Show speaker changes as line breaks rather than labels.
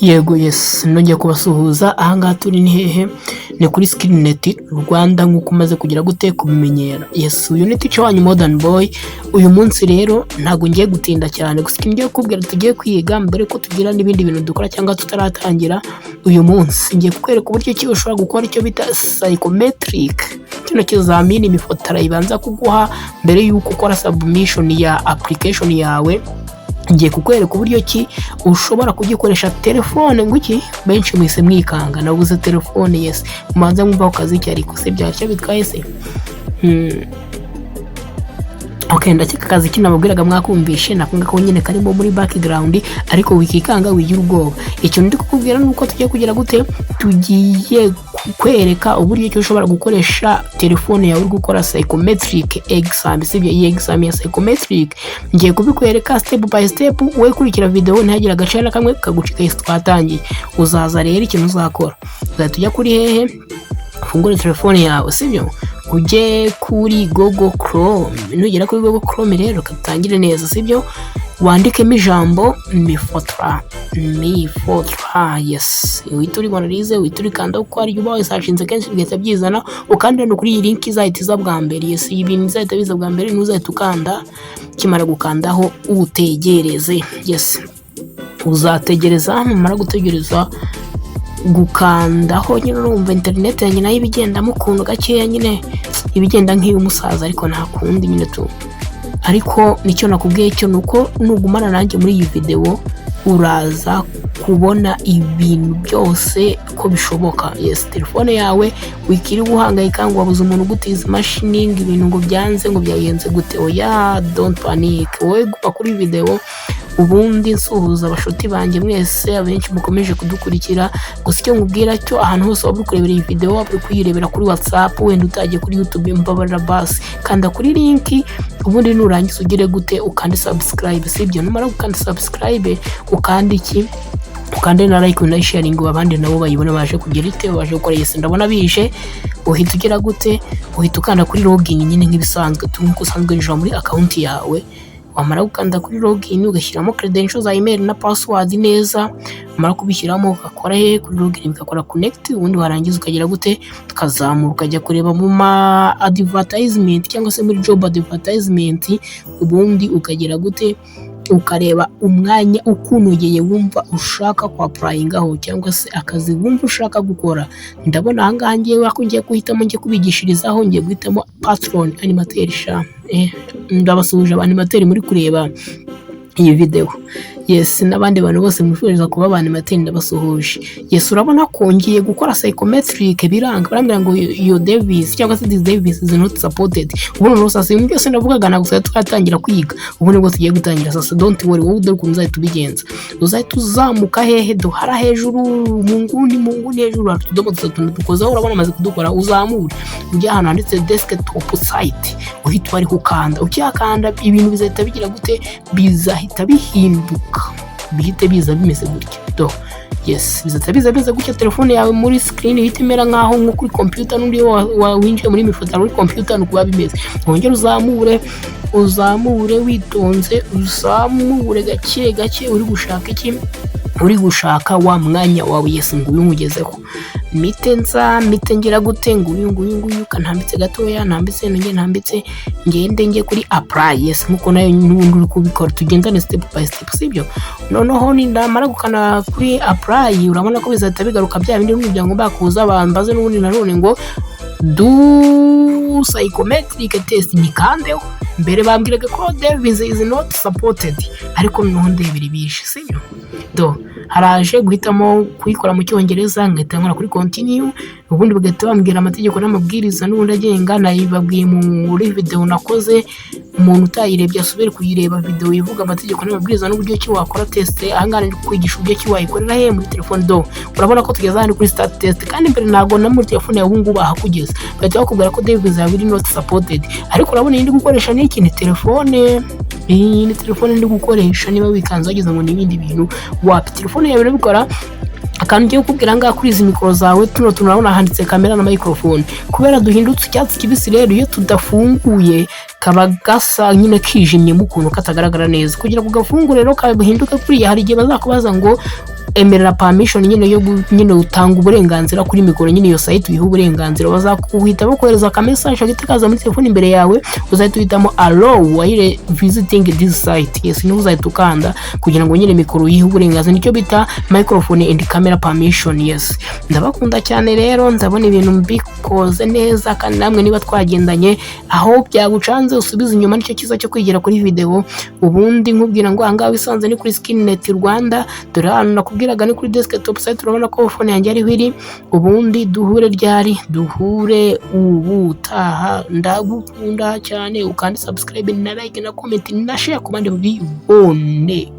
Yego yes nongeye kubasuhuza. Ahangaha turi ni hehe? Ni kuri Skillnet Rwanda nk'uko umaze kugira gute kubimenyera. Yes uyu ni teacher wanyu modern boy. Uyu munsi rero ntago ngiye gutinda cyane, gusa ngiye kubwira tugiye kwiga mbere ko tugira n'ibindi bintu dukora cyangwa tutaratangira. Uyu munsi ngiye kukwereka uburyo ki ushobora gukora icyo bita psychometric. Kino kizamini imifotara ibanza kuguha mbere y'uko ukora submission ya application yawe. Ngiye kukwereka uburyo ki ushobora kugikoresha telefone nguki benshi mwise mwikanga nabuze telefone. Yes mubanza mwumva Akazi ariko se byacyo bitwaye se. Okay, ndakeka Akazi kinababwiraga mwakumvishe nakunga ko nyine karimo muri background, ariko wikikanga wigira ubwoba. Icyo ndi kukubwira nuko tugiye kugira gute, tugiye kwereka uburyo cyo ushobora gukoresha telefone yawe uri gukora psychometric exam. Sibyo iyi exam ya psychometric ngiye kubikwereka step by step, wowe kurikira video ntihagira agacana kamwe kagucika twatangiye. Uzaza rero ikintu uzakora, uzatujya kuri hehe, fungura telefone yawe sibyo, uje kuri Google Chrome. Nugera kuri Google Chrome rero katangire neza sibyo, wandikemo ijambo mifotra. Yes uhita uribonarize, uhita urikanda uko ari uba wasashinze kenshi bigahita byizana, ukanda no kuri iyi link izahita iza bwa mbere. Yes ibintu izahita biza bwa mbere, ntuzahita ukanda. Kimara gukandaho utegereze. Yes uzategereza, mumara gutegereza gukandaho nyine urumva internet yanjye nayo ibigenda mu kuntu gakeya, nyine ibigenda nk'iy'umusaza ariko nta kundi nyine tu. Ariko nicyo nakubwiye cyo nuko nugumana nanjye muri iyi video uraza kubona ibintu byose ko bishoboka. Yes telefone yawe wikiri guhangayika ngo wabuze umuntu gutiza machine ibintu ngo byanze ngo byayenze gute. Oya don't panic, wowe gupa kuri video ubundi nsuhuza abashuti banjye mwese abenshi mukomeje kudukurikira. Gusa icyo nkubwira cyo ahantu hose waba kurebera iyi video, waba kuyirebera kuri WhatsApp, wenda utagiye kuri YouTube, mbabarira basi kanda kuri link, ubundi nurangiza ugire gute ukande subscribe sibyo. Numara gukanda subscribe ukanda iki, ukande na like na sharing abandi nabo bayibona baje kugira ite baje gukora. Yes ndabona bije, uhita ugira gute, uhita ukanda kuri login nyine nk'ibisanzwe tunko usanzwe njira muri account yawe. Wamara gukanda kuri login ugashyiramo credentials za email na password neza, umara kubishyiramo ugakora he kuri login bigakora connect. Ubundi warangiza ukagira gute, tukazamura ukajya kureba mu ma advertisement cyangwa se muri job advertisement. Ubundi ukagira gute, ukareba umwanya ukunogeye wumva ushaka kwa applyingaho cyangwa se akazi wumva ushaka gukora. Ndabona ahangaha ngiye wakungiye guhitamo, ngiye kubigishirizaho, ngiye guhitamo patron animateur sha. Ndabasuhuje abanimateri muri kureba iyi video. Yes nabandi bantu bose mwifuriza kuba abanimateri ndabasuhuje. Yes urabona ko ngiye gukora psychometric biranga, barambwira ngo your Davis cyangwa se this Davis is not supported. Ubuno no sasa ibyo se ndavugaga nagusa tukatangira kwiga. Ubuno bwo tugiye gutangira sasa, don't worry wowe dore kunza tubigenza. Uzahita uzamuka hehe duhara hejuru munguni hejuru atudomo dutatu dukoza. Urabona maze kudukora, uzamura ujya ahantu handitse desktop site, uhita ari kukanda. Ukiyakanda ibintu bizahita bigira gute, bizahita bihinduka, bihite biza bimeze gutya. Yes bizahita biza gutya. Telefone yawe muri screen ihita imera nkaho nko kuri computer, n'undi winjiye muri mifoto muri computer nuko bimeze. Wongera uzamure witonze, uzamure gake uri gushaka iki, uri gushaka wa mwanya wawe. Yes nguyu mugezeho mite ngira gute, nguyu kanambitse gatoya, ntambitse ngende kuri apply. Yes nkuko nayo n'ubundi uri kubikora, tugendane step by step sibyo. Noneho ni ndamara gukana kuri apply, urabona ko bizahita bigaruka bya bindi n'umuryango bakuza bambaze n'ubundi nanone ngo do psychometric test. Nikandeho mbere bambwiraga ko Davis is not supported, ariko noneho ndebera ibishe sibyo. Haraje guhitamo kuyikora mu Cyongereza, ngahita nkora kuri continue. Ubundi bagahita bambwira amategeko n'amabwiriza n'ubundi agenga, nayibabwiye muri video nakoze. Umuntu utayirebye asubire kuyireba video ivuga amategeko n'amabwiriza n'uburyo ki wakora test. Ahangana ndi kwigisha uburyo ki wayikorera he muri telefone. Urabona ko tugeze hano kuri start test, kandi mbere nago na muri telefone yawe ngubu ahakugeza bahita bakubwira ko Davis is not supported. Ariko urabona ndi gukoresha n'iki, ni telefone. Iyi ni telefone ndi gukoresha. Niba wikanze wagize ngo n'ibindi bintu wapi, telefone yawe irabikora. akantu ngiye kukubwira ngaha kuri izi mikoro zawe turabona handitse kamera na microphone. Kubera duhindutse icyatsi kibisi rero iyo tudafunguye kaba gasa nyine kijimye mu kuntu katagaragara neza. Kugira ngo gafungure rero kabuhinduke kuriya, hari igihe bazakubaza ngo emerera permission nyine yo nyine utanga uburenganzira kuri mikoro nyine iyo site uyiha uburenganzira. Bazakuhita bakohereza ka message agitakaza muri telefone imbere yawe, uzahita uhitamo allow while visiting this site. Yes, ni uzahita ukanda kugira ngo nyine mikoro uyihe uburenganzira, nicyo bita microphone and camera permission. Yes, ndabakunda cyane rero, ndabona ibintu mbikoze neza, kandi namwe niba twagendanye aho byagucanze usubiza inyuma, nicyo kiza cyo kwigira kuri video. Ubundi nkubwira ngo ahangaha wisanze ni kuri Skillnet Rwanda, dore hano nakubwiraga ni kuri desktop site, urabona ko phone yanjye ariho iri. Ubundi duhure ryari? Duhure ubutaha. Ndagukunda cyane, ukanda subscribe na like na comment na share ku bandi babibone.